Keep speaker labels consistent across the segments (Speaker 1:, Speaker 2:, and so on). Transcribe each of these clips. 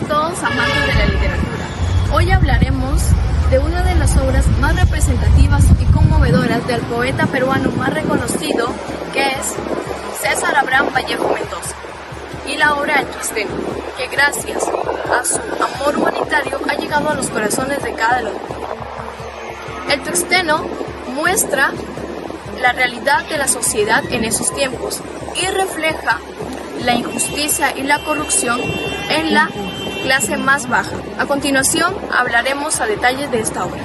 Speaker 1: todos amantes de la literatura. Hoy hablaremos de una de las obras más representativas y conmovedoras del poeta peruano más reconocido, que es César Abraham Vallejo Mendoza, y la obra El Tuxteno, que gracias a su amor humanitario ha llegado a los corazones de cada uno. El Tuxteno muestra la realidad de la sociedad en esos tiempos y refleja la injusticia y la corrupción en la clase más baja. A continuación hablaremos a detalle de esta obra.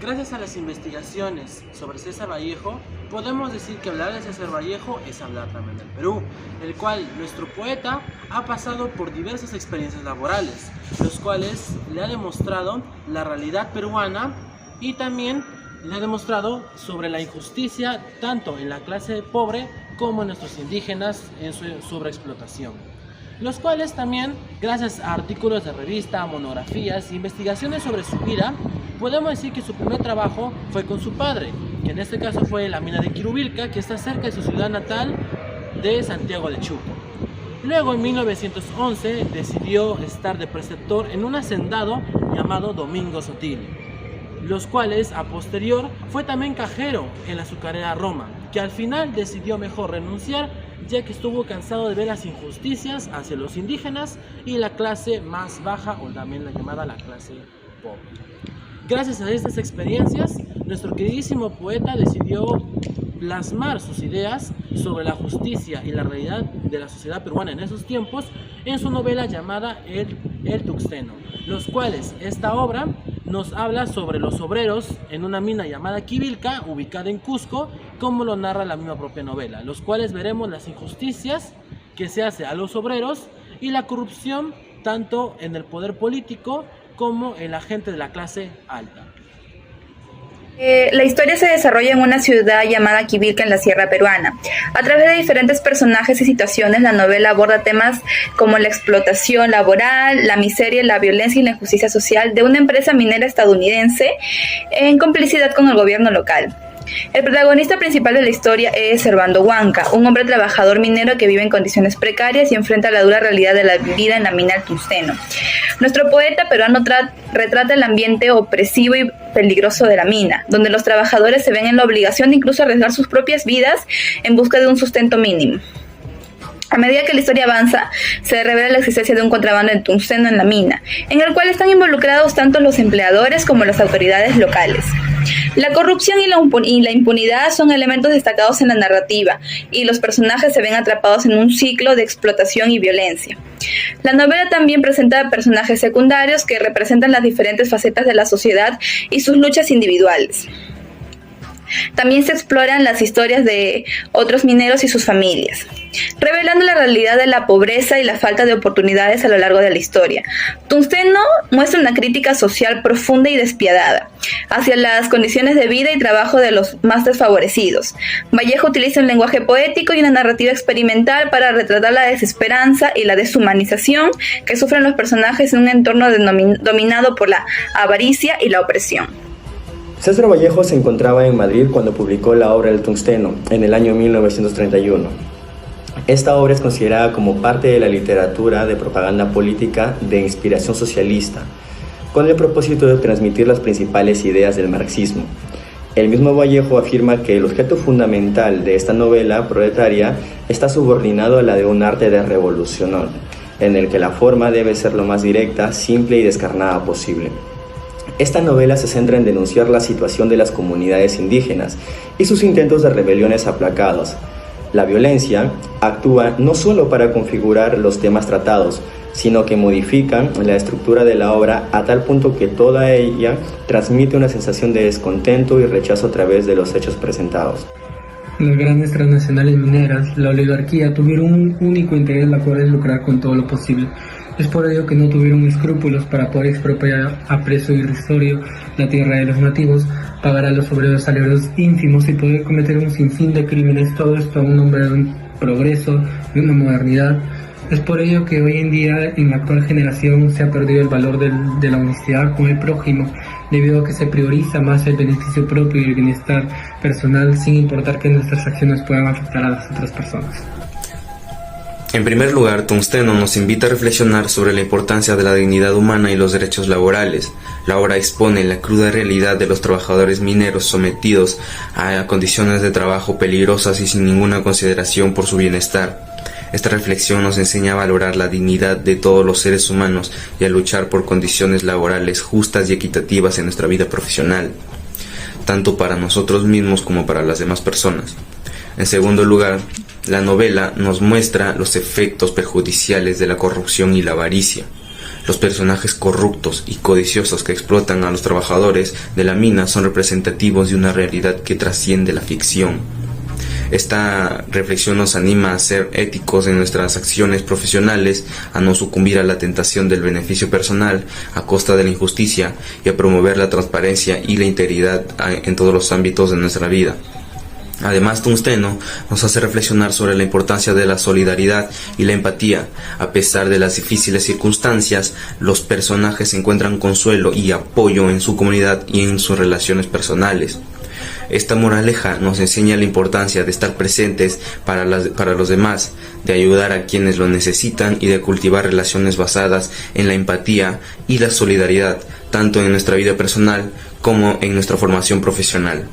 Speaker 2: Gracias a las investigaciones sobre César Vallejo, podemos decir que hablar de César Vallejo es hablar también del Perú, el cual nuestro poeta ha pasado por diversas experiencias laborales, los cuales le ha demostrado la realidad peruana y también le ha demostrado sobre la injusticia tanto en la clase pobre como en nuestros indígenas en su sobreexplotación. Los cuales también, gracias a artículos de revista, monografías e investigaciones sobre su vida, podemos decir que su primer trabajo fue con su padre, que en este caso fue la mina de Quirubilca, que está cerca de su ciudad natal de Santiago de Chuco. Luego, en 1911, decidió estar de preceptor en un hacendado llamado Domingo Sotil, los cuales a posterior fue también cajero en la azucarera Roma, que al final decidió mejor renunciar, ya que estuvo cansado de ver las injusticias hacia los indígenas y la clase más baja, o también la llamada la clase pobre. Gracias a estas experiencias, nuestro queridísimo poeta decidió plasmar sus ideas sobre la justicia y la realidad de la sociedad peruana en esos tiempos en su novela llamada El Tuxteno, los cuales esta obra nos habla sobre los obreros en una mina llamada Quivilca, ubicada en Cusco, como lo narra la misma propia novela, los cuales veremos las injusticias que se hace a los obreros y la corrupción tanto en el poder político como en la gente de la clase alta.
Speaker 3: La historia se desarrolla en una ciudad llamada Quivilca en la sierra peruana. A través de diferentes personajes y situaciones, la novela aborda temas como la explotación laboral, la miseria, la violencia y la injusticia social de una empresa minera estadounidense en complicidad con el gobierno local. El protagonista principal de la historia es Servando Huanca, un hombre trabajador minero que vive en condiciones precarias y enfrenta la dura realidad de la vida en la mina El Tuxteno. Nuestro poeta peruano retrata el ambiente opresivo y peligroso de la mina, donde los trabajadores se ven en la obligación de incluso arriesgar sus propias vidas en busca de un sustento mínimo. A medida que la historia avanza, se revela la existencia de un contrabando de tungsteno en la mina, en el cual están involucrados tanto los empleadores como las autoridades locales. La corrupción y la impunidad son elementos destacados en la narrativa, y los personajes se ven atrapados en un ciclo de explotación y violencia. La novela también presenta personajes secundarios que representan las diferentes facetas de la sociedad y sus luchas individuales. También se exploran las historias de otros mineros y sus familias, revelando la realidad de la pobreza y la falta de oportunidades a lo largo de la historia. Tuxteno muestra una crítica social profunda y despiadada hacia las condiciones de vida y trabajo de los más desfavorecidos. Vallejo utiliza un lenguaje poético y una narrativa experimental para retratar la desesperanza y la deshumanización que sufren los personajes en un entorno dominado por la avaricia y la opresión.
Speaker 4: César Vallejo se encontraba en Madrid cuando publicó la obra El Tuxteno en el año 1931. Esta obra es considerada como parte de la literatura de propaganda política de inspiración socialista, con el propósito de transmitir las principales ideas del marxismo. El mismo Vallejo afirma que el objeto fundamental de esta novela proletaria está subordinado a la de un arte de revolución, en el que la forma debe ser lo más directa, simple y descarnada posible. Esta novela se centra en denunciar la situación de las comunidades indígenas y sus intentos de rebeliones aplacados. La violencia actúa no solo para configurar los temas tratados, sino que modifican la estructura de la obra a tal punto que toda ella transmite una sensación de descontento y rechazo a través de los hechos presentados.
Speaker 5: Las grandes transnacionales mineras, la oligarquía, tuvieron un único interés, la cual es lucrar con todo lo posible. Es por ello que no tuvieron escrúpulos para poder expropiar a precio irrisorio la tierra de los nativos, pagar a los obreros salarios ínfimos y poder cometer un sinfín de crímenes, todo esto a un nombre de un progreso, de una modernidad. Es por ello que hoy en día, en la actual generación, se ha perdido el valor de la honestidad con el prójimo, debido a que se prioriza más el beneficio propio y el bienestar personal, sin importar que nuestras acciones puedan afectar a las otras personas.
Speaker 6: En primer lugar, Tungsteno nos invita a reflexionar sobre la importancia de la dignidad humana y los derechos laborales. La obra expone la cruda realidad de los trabajadores mineros sometidos a condiciones de trabajo peligrosas y sin ninguna consideración por su bienestar. Esta reflexión nos enseña a valorar la dignidad de todos los seres humanos y a luchar por condiciones laborales justas y equitativas en nuestra vida profesional, tanto para nosotros mismos como para las demás personas. En segundo lugar, la novela nos muestra los efectos perjudiciales de la corrupción y la avaricia. Los personajes corruptos y codiciosos que explotan a los trabajadores de la mina son representativos de una realidad que trasciende la ficción. Esta reflexión nos anima a ser éticos en nuestras acciones profesionales, a no sucumbir a la tentación del beneficio personal a costa de la injusticia y a promover la transparencia y la integridad en todos los ámbitos de nuestra vida. Además, Tungsteno nos hace reflexionar sobre la importancia de la solidaridad y la empatía. A pesar de las difíciles circunstancias, los personajes encuentran consuelo y apoyo en su comunidad y en sus relaciones personales. Esta moraleja nos enseña la importancia de estar presentes para los demás, de ayudar a quienes lo necesitan y de cultivar relaciones basadas en la empatía y la solidaridad, tanto en nuestra vida personal como en nuestra formación profesional.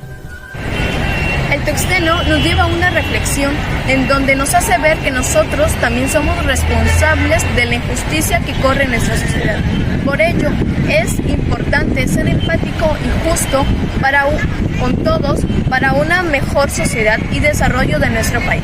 Speaker 1: El Tungsteno nos lleva a una reflexión en donde nos hace ver que nosotros también somos responsables de la injusticia que corre en nuestra sociedad. Por ello, es importante ser empático y justo con todos para una mejor sociedad y desarrollo de nuestro país.